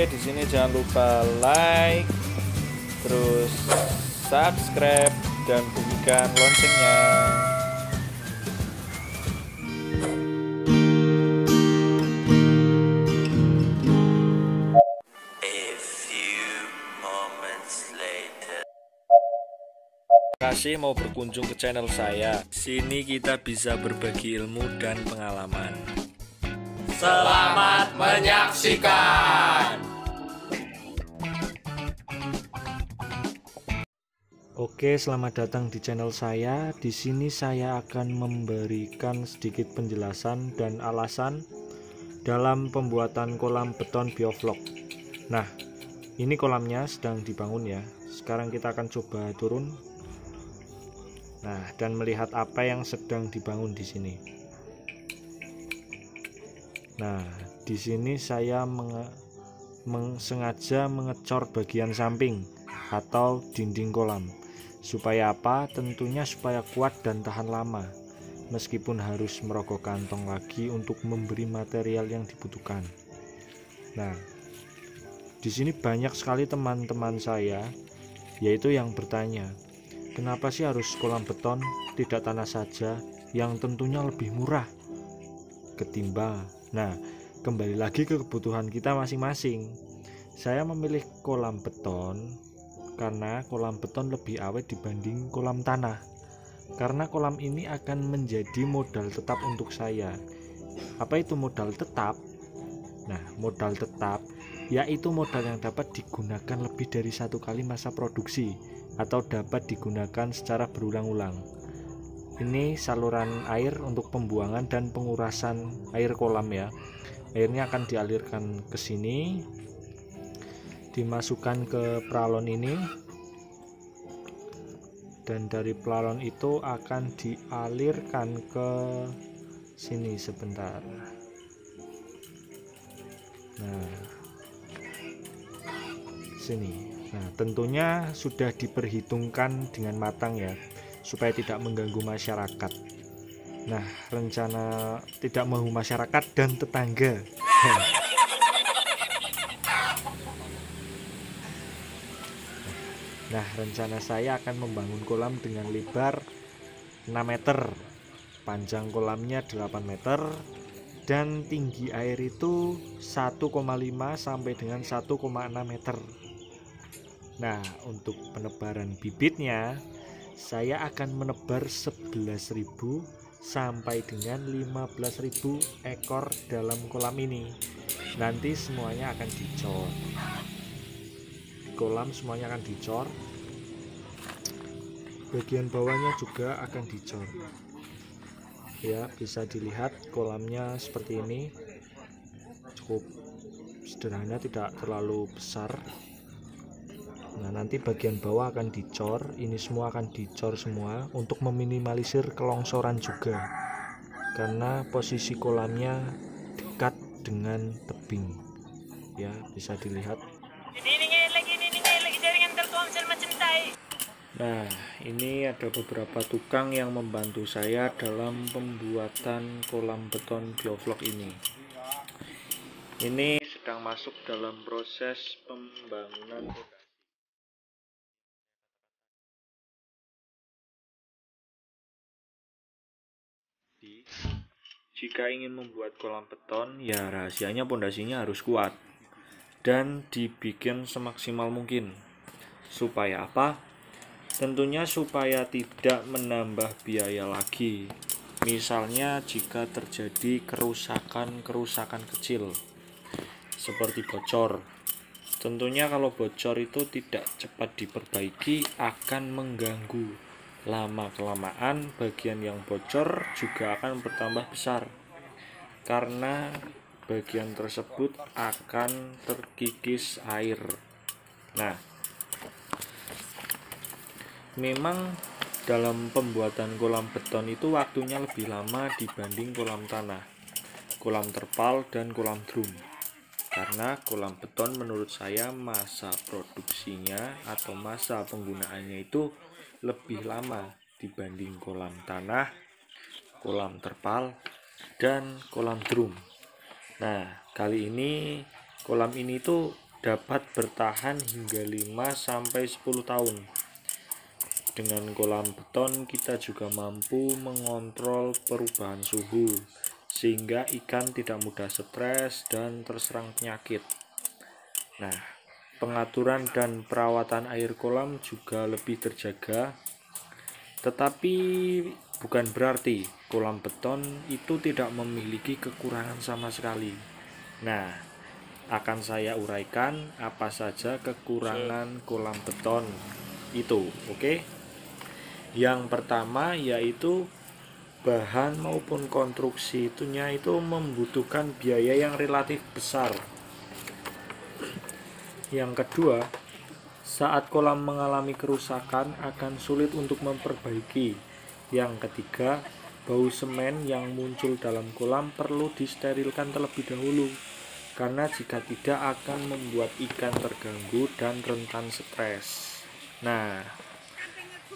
di sini jangan lupa like, terus subscribe dan bunyikan loncengnya. Terima kasih mau berkunjung ke channel saya. Sini kita bisa berbagi ilmu dan pengalaman. Selamat menyaksikan. Oke, selamat datang di channel saya. Di sini saya akan memberikan sedikit penjelasan dan alasan dalam pembuatan kolam beton biovlog. Nah, ini kolamnya sedang dibangun ya. Sekarang kita akan coba turun. Nah, dan melihat apa yang sedang dibangun di sini. Nah, di sini saya sengaja mengecor bagian samping atau dinding kolam. Supaya apa? Tentunya supaya kuat dan tahan lama. Meskipun harus merogoh kantong lagi untuk memberi material yang dibutuhkan. Nah, di sini banyak sekali teman-teman saya yaitu yang bertanya, kenapa sih harus kolam beton, tidak tanah saja yang tentunya lebih murah ketimbang. Nah, kembali lagi ke kebutuhan kita masing-masing. Saya memilih kolam beton karena kolam beton lebih awet dibanding kolam tanah. Karena kolam ini akan menjadi modal tetap untuk saya. Apa itu modal tetap? Nah, modal tetap yaitu modal yang dapat digunakan lebih dari satu kali masa produksi atau dapat digunakan secara berulang-ulang. Ini saluran air untuk pembuangan dan pengurasan air kolam ya. Airnya akan dialirkan ke sini, dimasukkan ke pralon ini, dan dari pralon itu akan dialirkan ke sini sebentar. Nah, sini. Nah, tentunya sudah diperhitungkan dengan matang ya, supaya tidak mengganggu masyarakat. Nah, rencana tidak mengganggu masyarakat dan tetangga. Nah, rencana saya akan membangun kolam dengan lebar 6 meter, panjang kolamnya 8 meter, dan tinggi air itu 1,5 sampai dengan 1,6 meter. Nah, untuk penebaran bibitnya, saya akan menebar 11.000 sampai dengan 15.000 ekor dalam kolam ini. Nanti semuanya akan dicor. Kolam semuanya akan dicor. Bagian bawahnya juga akan dicor. Ya, bisa dilihat kolamnya seperti ini. Cukup sederhana, tidak terlalu besar. Nah, nanti bagian bawah akan dicor. Ini semua akan dicor semua untuk meminimalisir kelongsoran juga, karena posisi kolamnya dekat dengan tebing ya, bisa dilihat. Nah, ini ada beberapa tukang yang membantu saya dalam pembuatan kolam beton biovlog ini. Ini sedang masuk dalam proses pembangunan. Jika ingin membuat kolam beton, ya rahasianya pondasinya harus kuat dan dibikin semaksimal mungkin. Supaya apa? Tentunya supaya tidak menambah biaya lagi. Misalnya jika terjadi kerusakan kecil seperti bocor. Tentunya kalau bocor itu tidak cepat diperbaiki akan mengganggu. Lama-kelamaan bagian yang bocor juga akan bertambah besar, karena bagian tersebut akan terkikis air. Nah, memang dalam pembuatan kolam beton itu waktunya lebih lama dibanding kolam tanah, kolam terpal, dan kolam drum. Karena kolam beton menurut saya masa produksinya atau masa penggunaannya itu lebih lama dibanding kolam tanah, kolam terpal, dan kolam drum. Nah, kali ini kolam ini tuh dapat bertahan hingga 5-10 tahun. Dengan kolam beton kita juga mampu mengontrol perubahan suhu, sehingga ikan tidak mudah stres dan terserang penyakit. Nah, pengaturan dan perawatan air kolam juga lebih terjaga, tetapi bukan berarti kolam beton itu tidak memiliki kekurangan sama sekali. Nah, akan saya uraikan apa saja kekurangan kolam beton itu, oke? Yang pertama yaitu bahan maupun konstruksi itunya itu membutuhkan biaya yang relatif besar. Yang kedua, saat kolam mengalami kerusakan akan sulit untuk memperbaiki. Yang ketiga, bau semen yang muncul dalam kolam perlu disterilkan terlebih dahulu, karena jika tidak akan membuat ikan terganggu dan rentan stres. Nah,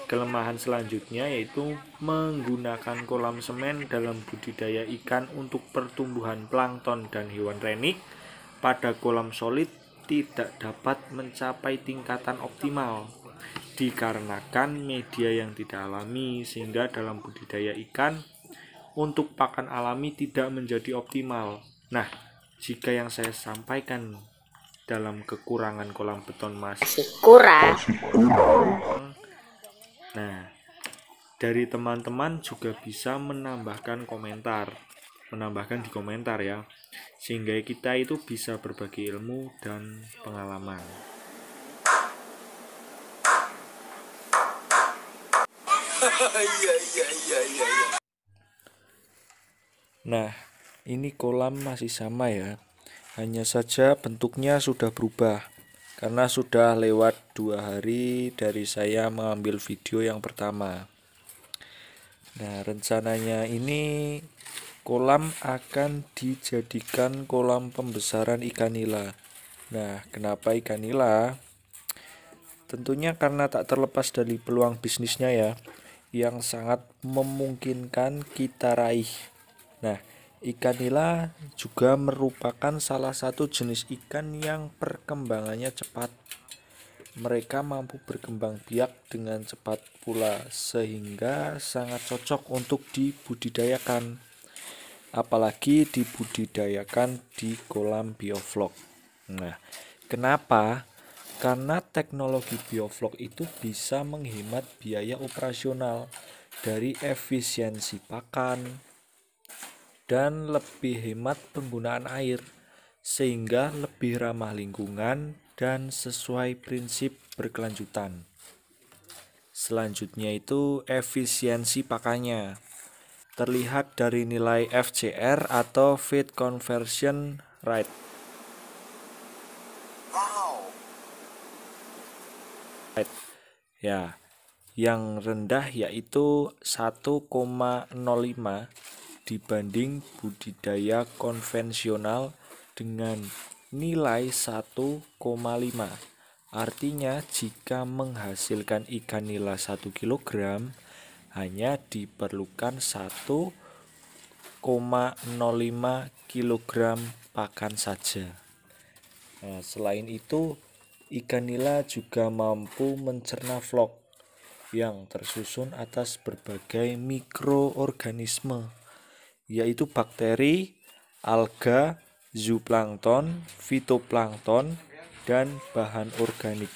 kelemahan selanjutnya yaitu menggunakan kolam semen dalam budidaya ikan untuk pertumbuhan plankton dan hewan renik pada kolam solid tidak dapat mencapai tingkatan optimal dikarenakan media yang tidak alami, sehingga dalam budidaya ikan untuk pakan alami tidak menjadi optimal. Nah, jika yang saya sampaikan dalam kekurangan kolam beton masih kurang, nah, dari teman-teman juga bisa menambahkan di komentar ya, sehingga kita itu bisa berbagi ilmu dan pengalaman. Nah, ini kolam masih sama ya, hanya saja bentuknya sudah berubah karena sudah lewat 2 hari dari saya mengambil video yang pertama. Nah, rencananya ini kolam akan dijadikan kolam pembesaran ikan nila. Nah, kenapa ikan nila? Tentunya karena tak terlepas dari peluang bisnisnya ya, yang sangat memungkinkan kita raih. Nah, ikan nila juga merupakan salah satu jenis ikan yang perkembangannya cepat. Mereka mampu berkembang biak dengan cepat pula, sehingga sangat cocok untuk dibudidayakan. Apalagi dibudidayakan di kolam bioflok. Nah, kenapa? Karena teknologi bioflok itu bisa menghemat biaya operasional dari efisiensi pakan dan lebih hemat penggunaan air, sehingga lebih ramah lingkungan dan sesuai prinsip berkelanjutan. Selanjutnya itu efisiensi pakannya. Terlihat dari nilai FCR atau Feed Conversion Rate. Ya, yang rendah yaitu 1,05 dibanding budidaya konvensional dengan nilai 1,5. Artinya jika menghasilkan ikan nila 1 kg hanya diperlukan 1,05 kg pakan saja. Nah, selain itu ikan nila juga mampu mencerna vlog yang tersusun atas berbagai mikroorganisme, yaitu bakteri, alga, zooplankton, fitoplankton, dan bahan organik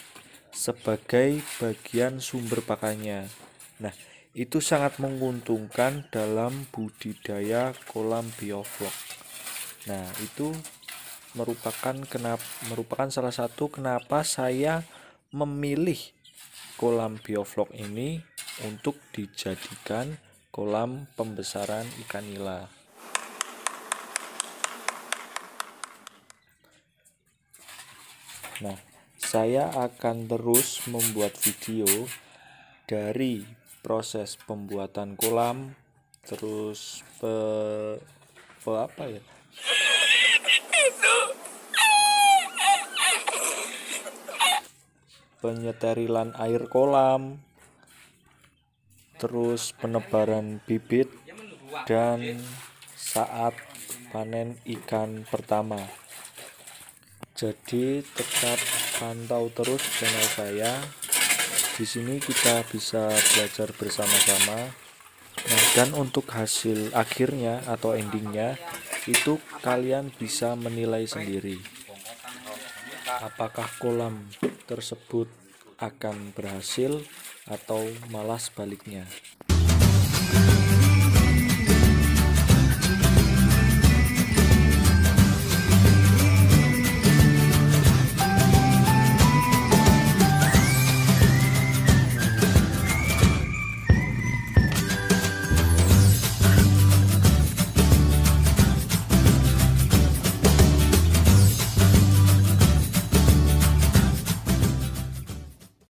sebagai bagian sumber pakannya. Nah, itu sangat menguntungkan dalam budidaya kolam bioflok. Nah, itu merupakan salah satu kenapa saya memilih kolam bioflok ini untuk dijadikan kolam pembesaran ikan nila. Nah, saya akan terus membuat video dari proses pembuatan kolam, terus penyeterilan air kolam, terus penebaran bibit, dan saat panen ikan pertama. Jadi tetap pantau terus channel saya. Di sini kita bisa belajar bersama-sama. Nah, dan untuk hasil akhirnya atau endingnya itu kalian bisa menilai sendiri. Apakah kolam tersebut akan berhasil atau malah sebaliknya.